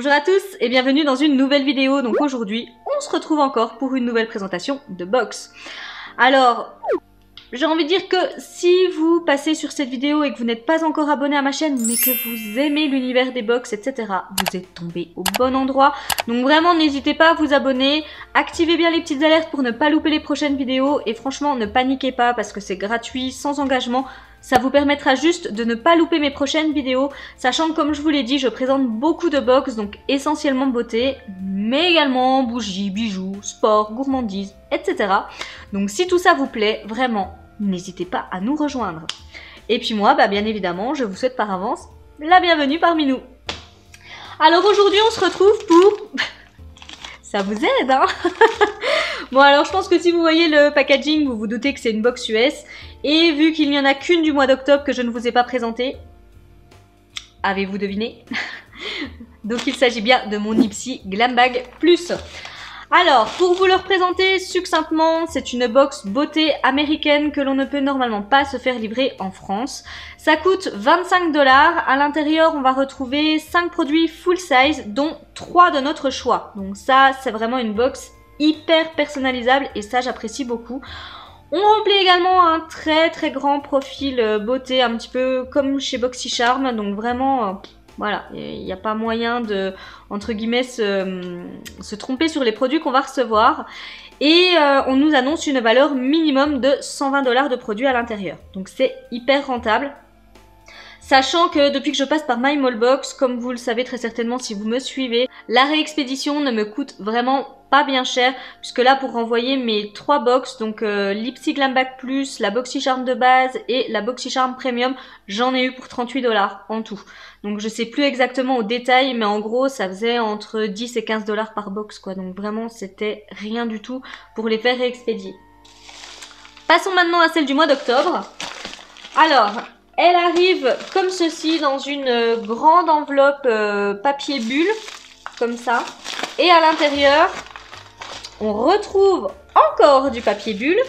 Bonjour à tous et bienvenue dans une nouvelle vidéo. Donc aujourd'hui, on se retrouve encore pour une nouvelle présentation de box. Alors, j'ai envie de dire que si vous passez sur cette vidéo et que vous n'êtes pas encore abonné à ma chaîne, mais que vous aimez l'univers des box, etc., vous êtes tombé au bon endroit. Donc vraiment, n'hésitez pas à vous abonner, activez bien les petites alertes pour ne pas louper les prochaines vidéos et franchement, ne paniquez pas parce que c'est gratuit, sans engagement. Ça vous permettra juste de ne pas louper mes prochaines vidéos, sachant que comme je vous l'ai dit, je présente beaucoup de box, donc essentiellement beauté, mais également bougies, bijoux, sport, gourmandises, etc. Donc si tout ça vous plaît, vraiment, n'hésitez pas à nous rejoindre. Et puis moi, bien évidemment, je vous souhaite par avance la bienvenue parmi nous. Alors aujourd'hui, on se retrouve pour... Ça vous aide, hein? Bon, alors je pense que si vous voyez le packaging, vous vous doutez que c'est une box US. Et vu qu'il n'y en a qu'une du mois d'octobre que je ne vous ai pas présentée, avez-vous deviné? Donc il s'agit bien de mon Ipsy Glam Bag Plus. Alors, pour vous le représenter succinctement, c'est une box beauté américaine que l'on ne peut normalement pas se faire livrer en France. Ça coûte 25 $. À l'intérieur, on va retrouver 5 produits full size, dont 3 de notre choix. Donc ça, c'est vraiment une box hyper personnalisable et ça, j'apprécie beaucoup. On remplit également un très grand profil beauté, un petit peu comme chez BoxyCharm. Donc vraiment... Voilà, il n'y a pas moyen de, entre guillemets, se tromper sur les produits qu'on va recevoir. Et on nous annonce une valeur minimum de 120 $ de produits à l'intérieur. Donc c'est hyper rentable. Sachant que depuis que je passe par MyMallbox, comme vous le savez très certainement si vous me suivez, la réexpédition ne me coûte vraiment pas bien cher, puisque là pour renvoyer mes 3 box, donc l'Ipsy Glam Bag Plus, la BoxyCharm de base et la BoxyCharm Premium, j'en ai eu pour 38 $ en tout. Donc je sais plus exactement au détail, mais en gros ça faisait entre 10 et 15 $ par box quoi, donc vraiment c'était rien du tout pour les faire réexpédier. Passons maintenant à celle du mois d'octobre. Alors... elle arrive comme ceci dans une grande enveloppe papier bulle, comme ça. Et à l'intérieur, on retrouve encore du papier bulle.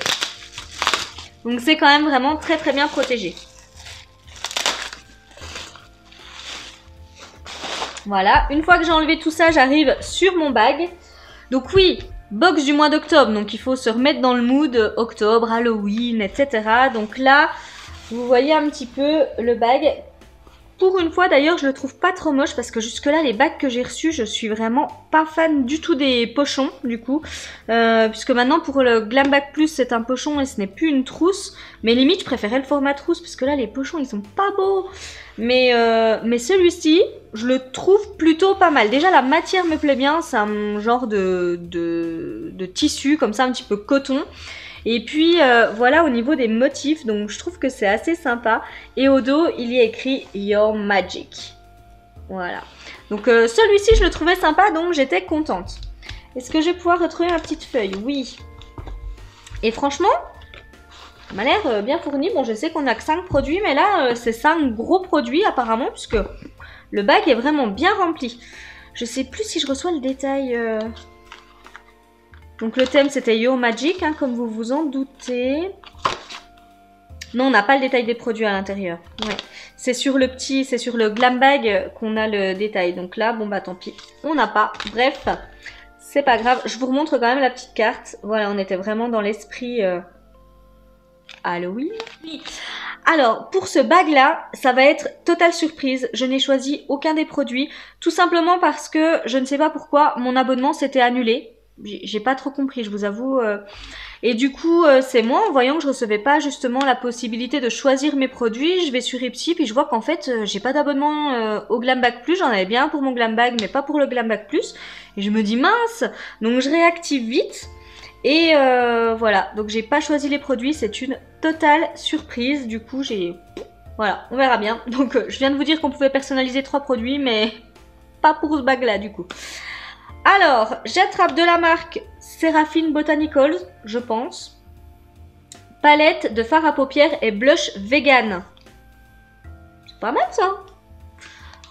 Donc c'est quand même vraiment très bien protégé. Voilà, une fois que j'ai enlevé tout ça, j'arrive sur mon bag. Donc oui, box du mois d'octobre, donc il faut se remettre dans le mood octobre, Halloween, etc. Donc là... vous voyez un petit peu le bag. Pour une fois d'ailleurs, je le trouve pas trop moche parce que jusque là les bags que j'ai reçus, je suis vraiment pas fan du tout des pochons du coup. Puisque maintenant pour le Glam Bag Plus c'est un pochon et ce n'est plus une trousse. Mais limite je préférais le format trousse parce que là les pochons ils sont pas beaux. Mais celui-ci, je le trouve plutôt pas mal. Déjà la matière me plaît bien, c'est un genre de tissu comme ça un petit peu coton. Et puis voilà au niveau des motifs, donc je trouve que c'est assez sympa. Et au dos, il y a écrit Your Magic. Voilà. Donc celui-ci, je le trouvais sympa, donc j'étais contente. Est-ce que je vais pouvoir retrouver ma petite feuille? Oui. Et franchement, ça m'a l'air bien fourni. Bon, je sais qu'on n'a que 5 produits, mais là, c'est 5 gros produits apparemment, puisque le bag est vraiment bien rempli. Je sais plus si je reçois le détail... Donc le thème c'était Your Magic, hein, comme vous vous en doutez. Non, on n'a pas le détail des produits à l'intérieur. Ouais. C'est sur le petit, c'est sur le Glam Bag qu'on a le détail. Donc là, bon tant pis, on n'a pas. Bref, c'est pas grave. Je vous remontre quand même la petite carte. Voilà, on était vraiment dans l'esprit Halloween. Alors, pour ce bag-là, ça va être totale surprise. Je n'ai choisi aucun des produits. Tout simplement parce que, je ne sais pas pourquoi, mon abonnement s'était annulé. J'ai pas trop compris, je vous avoue. Et du coup, c'est moi, en voyant que je recevais pas justement la possibilité de choisir mes produits, je vais sur Ipsy, puis je vois qu'en fait, j'ai pas d'abonnement au Glam Bag Plus. J'en avais bien pour mon Glam Bag, mais pas pour le Glam Bag Plus. Et je me dis, mince! Donc je réactive vite. Et voilà, donc j'ai pas choisi les produits, c'est une totale surprise. Du coup, voilà, on verra bien. Donc je viens de vous dire qu'on pouvait personnaliser 3 produits, mais pas pour ce bag-là, du coup. Alors, j'attrape de la marque Seraphine Botanicals, je pense. Palette de fard à paupières et blush vegan. C'est pas mal ça.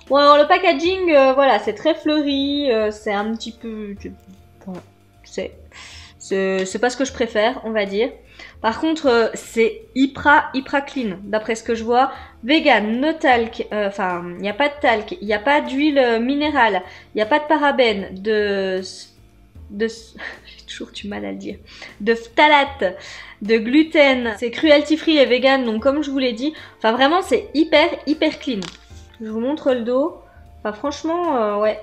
Bon alors le packaging, voilà, c'est très fleuri, c'est un petit peu... C'est pas ce que je préfère, on va dire. Par contre, c'est hyper clean, d'après ce que je vois. Vegan, no talc, enfin, il n'y a pas de talc, il n'y a pas d'huile minérale, il n'y a pas de parabènes, j'ai toujours du mal à le dire, de phtalate, de gluten, c'est cruelty free et vegan, donc comme je vous l'ai dit, enfin vraiment c'est hyper clean. Je vous montre le dos, enfin franchement, ouais.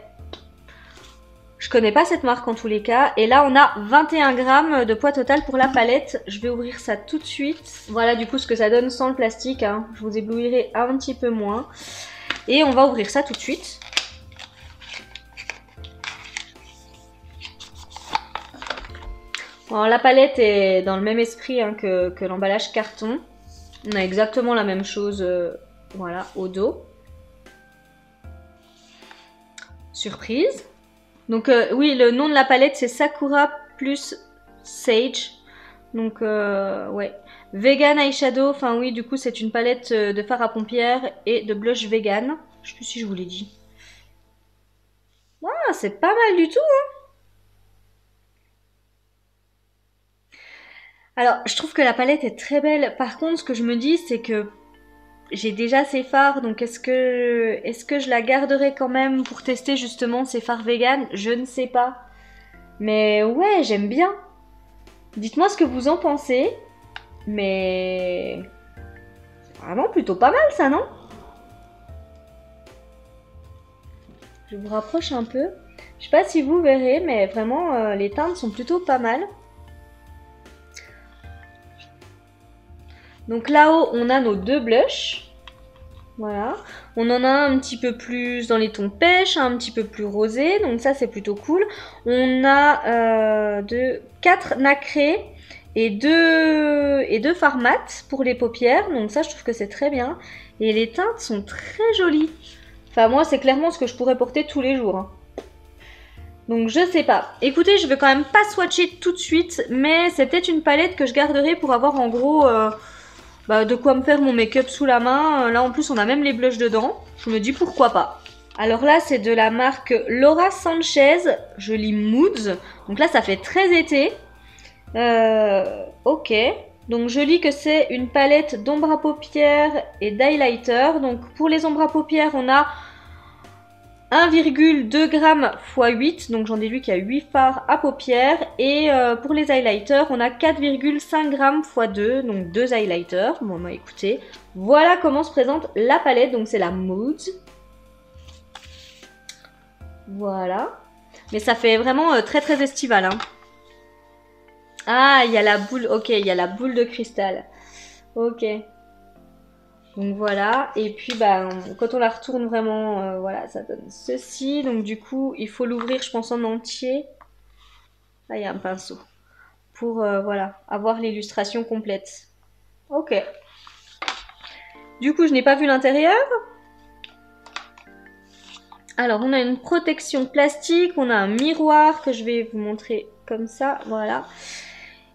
Je connais pas cette marque en tous les cas. Et là, on a 21 grammes de poids total pour la palette. Je vais ouvrir ça tout de suite. Voilà du coup ce que ça donne sans le plastique. Hein. Je vous éblouirai un petit peu moins. Et on va ouvrir ça tout de suite. Alors, la palette est dans le même esprit hein, que l'emballage carton. On a exactement la même chose voilà, au dos. Surprise. Donc oui, le nom de la palette c'est Sakura plus Sage. Donc ouais. Vegan eyeshadow, enfin oui, du coup c'est une palette de fard à paupières et de blush vegan. Je sais plus si je vous l'ai dit. Ah, c'est pas mal du tout, hein. Alors, je trouve que la palette est très belle. Par contre, ce que je me dis, c'est que j'ai déjà ces fards, donc est-ce que je la garderai quand même pour tester justement ces fards vegan? Je ne sais pas. Mais ouais, j'aime bien. Dites-moi ce que vous en pensez. Mais c'est vraiment plutôt pas mal ça, non? Je vous rapproche un peu. Je sais pas si vous verrez, mais vraiment les teintes sont plutôt pas mal. Donc là-haut, on a nos deux blushs. Voilà. On en a un petit peu plus dans les tons pêche, un petit peu plus rosé. Donc ça, c'est plutôt cool. On a 4 nacrés et 2 fards mat pour les paupières. Donc ça, je trouve que c'est très bien. Et les teintes sont très jolies. Enfin, moi, c'est clairement ce que je pourrais porter tous les jours. Hein. Donc je sais pas. Écoutez, je vais quand même pas swatcher tout de suite. Mais c'est peut-être une palette que je garderai pour avoir en gros... de quoi me faire mon make-up sous la main. Là en plus on a même les blushs dedans. Je me dis pourquoi pas. Alors là c'est de la marque Laura Sanchez. Je lis Moods. Donc là ça fait très été. Ok. Donc je lis que c'est une palette d'ombre à paupières et d'highlighter. Donc pour les ombres à paupières on a 1,2 g x 8, donc j'en déduis qu'il y a 8 fards à paupières. Et pour les highlighters, on a 4,5 g x 2, donc 2 highlighters. Bon bah écoutez, voilà comment se présente la palette, donc c'est la Moods. Voilà. Mais ça fait vraiment très estival. Hein. Ah, il y a la boule, ok, il y a la boule de cristal. Ok. Donc voilà, et puis bah, quand on la retourne vraiment, voilà, ça donne ceci. Donc du coup, il faut l'ouvrir, je pense, en entier. Là, il y a un pinceau. Pour, voilà, avoir l'illustration complète. Ok. Du coup, je n'ai pas vu l'intérieur. Alors, on a une protection plastique, on a un miroir que je vais vous montrer comme ça, voilà.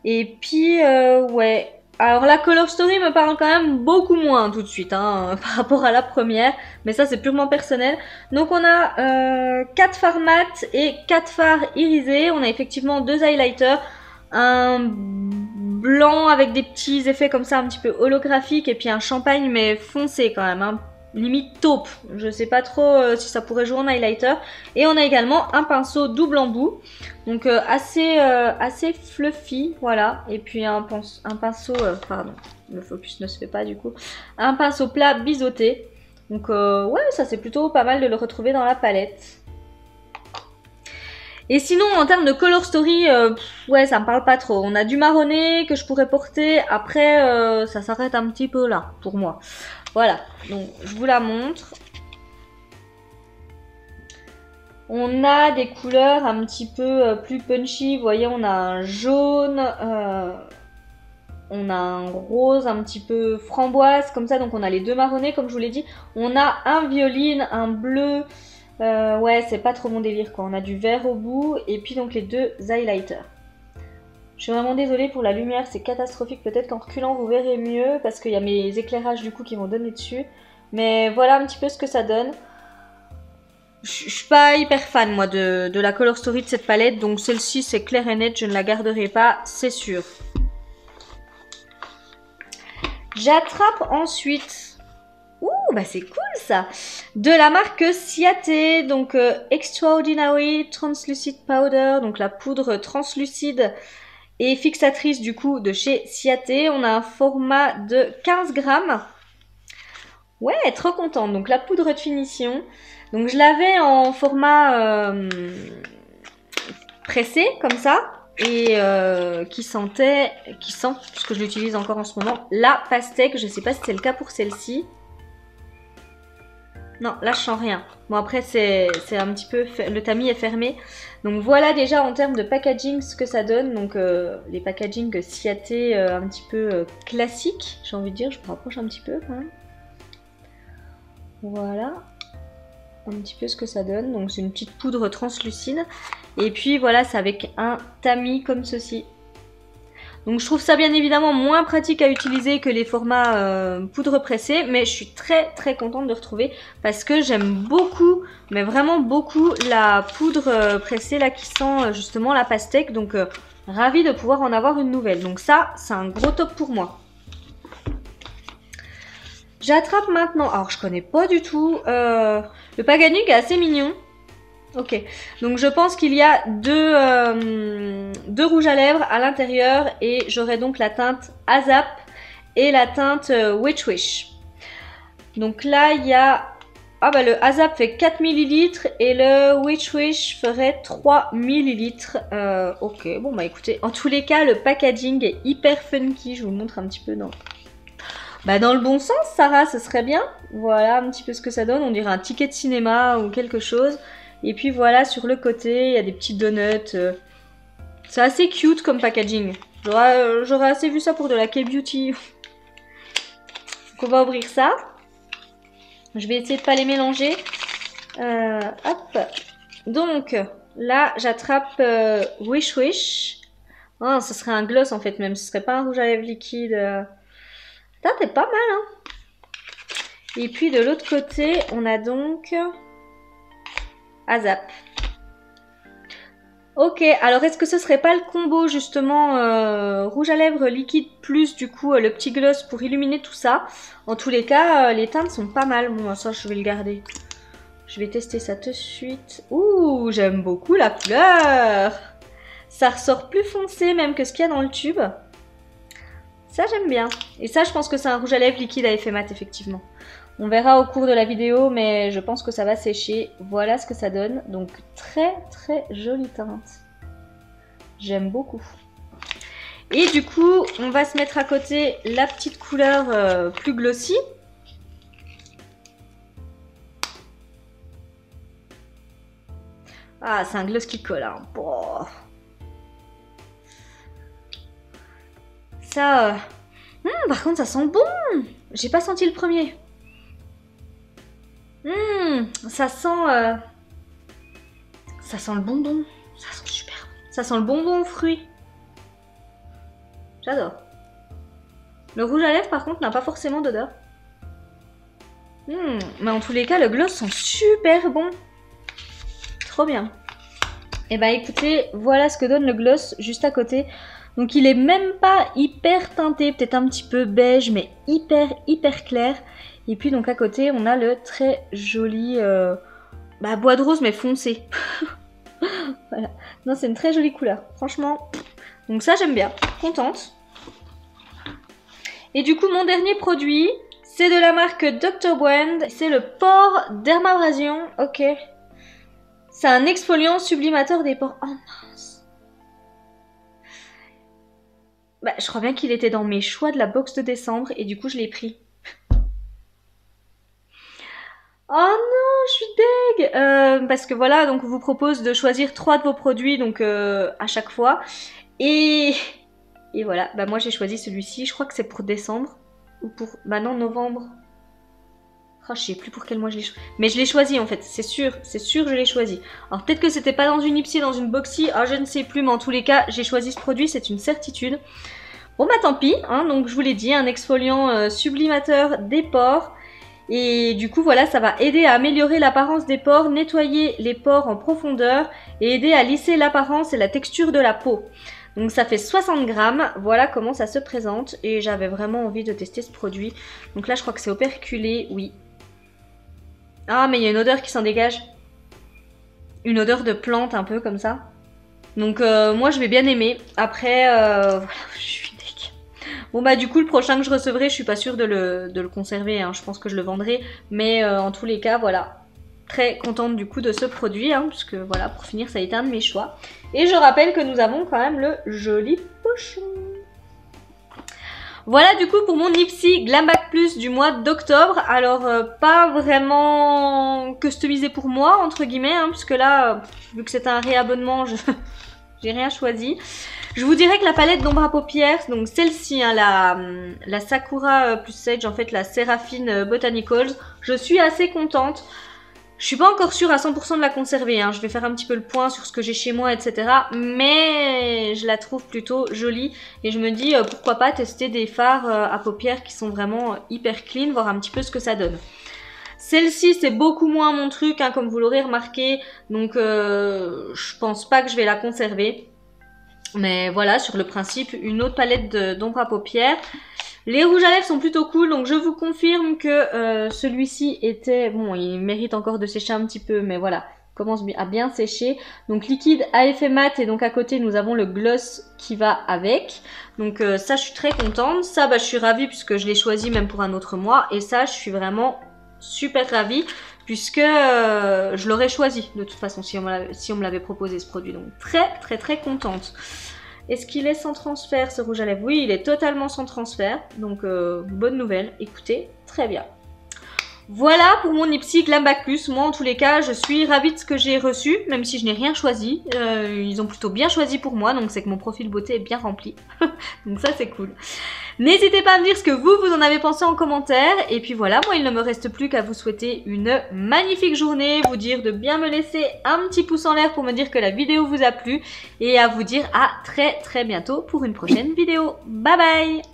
Et puis, ouais... Alors la Color Story me parle quand même beaucoup moins tout de suite hein, par rapport à la première, mais ça c'est purement personnel. Donc on a 4 fards mat et 4 fards irisés, on a effectivement 2 highlighters, un blanc avec des petits effets comme ça un petit peu holographiques et puis un champagne mais foncé quand même, hein, limite taupe, je sais pas trop si ça pourrait jouer en highlighter. Et on a également un pinceau double embout. Donc assez fluffy, voilà. Et puis un pinceau, pardon, le focus ne se fait pas du coup. Un pinceau plat biseauté. Donc ouais, ça c'est plutôt pas mal de le retrouver dans la palette. Et sinon en termes de Color Story, ouais ça me parle pas trop. On a du marronné que je pourrais porter, après ça s'arrête un petit peu là pour moi. Voilà, donc je vous la montre. On a des couleurs un petit peu plus punchy, vous voyez on a un jaune, on a un rose un petit peu framboise comme ça, donc on a les deux marronnés comme je vous l'ai dit. On a un violine, un bleu, ouais c'est pas trop mon délire quoi, on a du vert au bout et puis donc les deux highlighters. Je suis vraiment désolée pour la lumière, c'est catastrophique, peut-être qu'en reculant vous verrez mieux parce qu'il y a mes éclairages du coup qui vont donner dessus. Mais voilà un petit peu ce que ça donne. Je suis pas hyper fan moi de la Color Story de cette palette, donc celle-ci c'est clair et net, je ne la garderai pas, c'est sûr. J'attrape ensuite, ouh bah c'est cool ça, de la marque Ciate, donc Extraordinary Translucid Powder, donc la poudre translucide et fixatrice du coup de chez Ciate. On a un format de 15 grammes. Ouais, trop contente. Donc la poudre de finition. Donc je l'avais en format pressé comme ça et qui sent, puisque je l'utilise encore en ce moment, la pastèque. Je sais pas si c'est le cas pour celle-ci. Non, là je sens rien. Bon après c'est un petit peu, le tamis est fermé. Donc voilà déjà en termes de packaging ce que ça donne. Donc les packaging Ciate un petit peu classiques, j'ai envie de dire. Je me rapproche un petit peu quand même. Voilà, un petit peu ce que ça donne. Donc c'est une petite poudre translucide. Et puis voilà, c'est avec un tamis comme ceci. Donc je trouve ça bien évidemment moins pratique à utiliser que les formats poudre pressée. Mais je suis très contente de retrouver parce que j'aime beaucoup, mais vraiment beaucoup, la poudre pressée là qui sent justement la pastèque. Donc ravie de pouvoir en avoir une nouvelle. Donc ça, c'est un gros top pour moi. J'attrape maintenant, alors je connais pas du tout, le packaging est assez mignon. Ok, donc je pense qu'il y a deux rouges à lèvres à l'intérieur et j'aurai donc la teinte ASAP et la teinte Witch Wish. Donc là il y a, ah bah le ASAP fait 4 ml et le Witch Wish ferait 3 ml. Ok, bon bah écoutez, en tous les cas le packaging est hyper funky, je vous montre un petit peu dans... Bah dans le bon sens, Sarah, ce serait bien. Voilà un petit peu ce que ça donne. On dirait un ticket de cinéma ou quelque chose. Et puis voilà, sur le côté, il y a des petits donuts. C'est assez cute comme packaging. J'aurais assez vu ça pour de la K-Beauty. Donc on va ouvrir ça. Je vais essayer de pas les mélanger. Hop. Donc là, j'attrape Wish Wish. Oh, ce serait un gloss en fait même. Ce serait pas un rouge à lèvres liquide. T'es pas mal, hein. Et puis de l'autre côté, on a donc ASAP. Ok, alors est-ce que ce serait pas le combo justement rouge à lèvres liquide plus du coup le petit gloss pour illuminer tout ça? En tous les cas, les teintes sont pas mal. Bon, ça je vais le garder. Je vais tester ça tout de suite. Ouh, j'aime beaucoup la couleur. Ça ressort plus foncé même que ce qu'il y a dans le tube. Ça j'aime bien. Et ça je pense que c'est un rouge à lèvres liquide à effet mat effectivement. On verra au cours de la vidéo mais je pense que ça va sécher. Voilà ce que ça donne. Donc très jolie teinte. J'aime beaucoup. Et du coup on va se mettre à côté la petite couleur plus glossy. Ah c'est un gloss qui colle hein. Oh. Ça, par contre ça sent bon. J'ai pas senti le premier. Ça sent le bonbon. Ça sent super bon. Ça sent le bonbon aux fruits. J'adore. Le rouge à lèvres par contre n'a pas forcément d'odeur. Mais en tous les cas le gloss sent super bon. Trop bien. Et bah écoutez, voilà ce que donne le gloss juste à côté. Donc il est même pas hyper teinté, peut-être un petit peu beige, mais hyper clair. Et puis donc à côté, on a le très joli bois de rose, mais foncé. Voilà. Non, c'est une très jolie couleur, franchement. Donc ça, j'aime bien, contente. Et du coup, mon dernier produit, c'est de la marque Dr. Brand. C'est le pore dermabrasion, ok. C'est un exfoliant sublimateur des pores. Oh mince. Bah, je crois bien qu'il était dans mes choix de la box de décembre et du coup je l'ai pris. Oh non, je suis deg parce que voilà, donc on vous propose de choisir 3 de vos produits donc à chaque fois. Et voilà, bah moi j'ai choisi celui-ci, je crois que c'est pour décembre. Ou pour... Bah non, novembre. Oh, je sais plus pour quel mois je l'ai choisi. Mais je l'ai choisi en fait, c'est sûr je l'ai choisi. Alors peut-être que c'était pas dans une Ipsy, dans une Boxy, je ne sais plus, mais en tous les cas, j'ai choisi ce produit, c'est une certitude. Bon bah tant pis, hein, donc je vous l'ai dit, un exfoliant sublimateur des pores. Et du coup voilà, ça va aider à améliorer l'apparence des pores, nettoyer les pores en profondeur et aider à lisser l'apparence et la texture de la peau. Donc ça fait 60 grammes, voilà comment ça se présente et j'avais vraiment envie de tester ce produit. Donc là je crois que c'est operculé, oui. Ah mais il y a une odeur qui s'en dégage. Une odeur de plante un peu comme ça. Donc moi je vais bien aimer. Après, voilà, je suis deg. Bon bah du coup le prochain que je recevrai, je suis pas sûre de le conserver, hein. Je pense que je le vendrai. Mais en tous les cas, voilà. Très contente du coup de ce produit, hein, puisque voilà, pour finir ça a été un de mes choix. Et je rappelle que nous avons quand même le joli pochon. Voilà du coup pour mon Nipsey Glam Back Plus du mois d'octobre. Alors pas vraiment customisé pour moi entre guillemets, hein, puisque là, vu que c'est un réabonnement, j'ai rien choisi. Je vous dirais que la palette d'ombre à paupières, donc celle-ci, hein, la Sakura plus Sage, en fait la Séraphine Botanicals, je suis assez contente. Je suis pas encore sûre à 100% de la conserver, hein. Je vais faire un petit peu le point sur ce que j'ai chez moi, etc. Mais je la trouve plutôt jolie et je me dis pourquoi pas tester des fards à paupières qui sont vraiment hyper clean, voir un petit peu ce que ça donne. Celle-ci c'est beaucoup moins mon truc, hein, comme vous l'aurez remarqué, donc je pense pas que je vais la conserver. Mais voilà, sur le principe, une autre palette d'ombre à paupières. Les rouges à lèvres sont plutôt cool, donc je vous confirme que celui-ci était... Bon, il mérite encore de sécher un petit peu, mais voilà, commence à bien sécher. Donc liquide à effet mat, et donc à côté nous avons le gloss qui va avec. Donc ça je suis très contente. Ça bah, je suis ravie puisque je l'ai choisi même pour un autre mois. Et ça je suis vraiment super ravie puisque je l'aurais choisi de toute façon si on me l'avait proposé ce produit. Donc très contente. Est-ce qu'il est sans transfert ce rouge à lèvres? Oui, il est totalement sans transfert. Donc bonne nouvelle, écoutez, très bien. Voilà pour mon Nipsey Glam Back Plus. Moi en tous les cas je suis ravie de ce que j'ai reçu, même si je n'ai rien choisi. Ils ont plutôt bien choisi pour moi, donc c'est que mon profil beauté est bien rempli. Donc ça c'est cool. N'hésitez pas à me dire ce que vous en avez pensé en commentaire. Et puis voilà, moi il ne me reste plus qu'à vous souhaiter une magnifique journée, vous dire de bien me laisser un petit pouce en l'air pour me dire que la vidéo vous a plu. Et à vous dire à très bientôt pour une prochaine vidéo. Bye bye!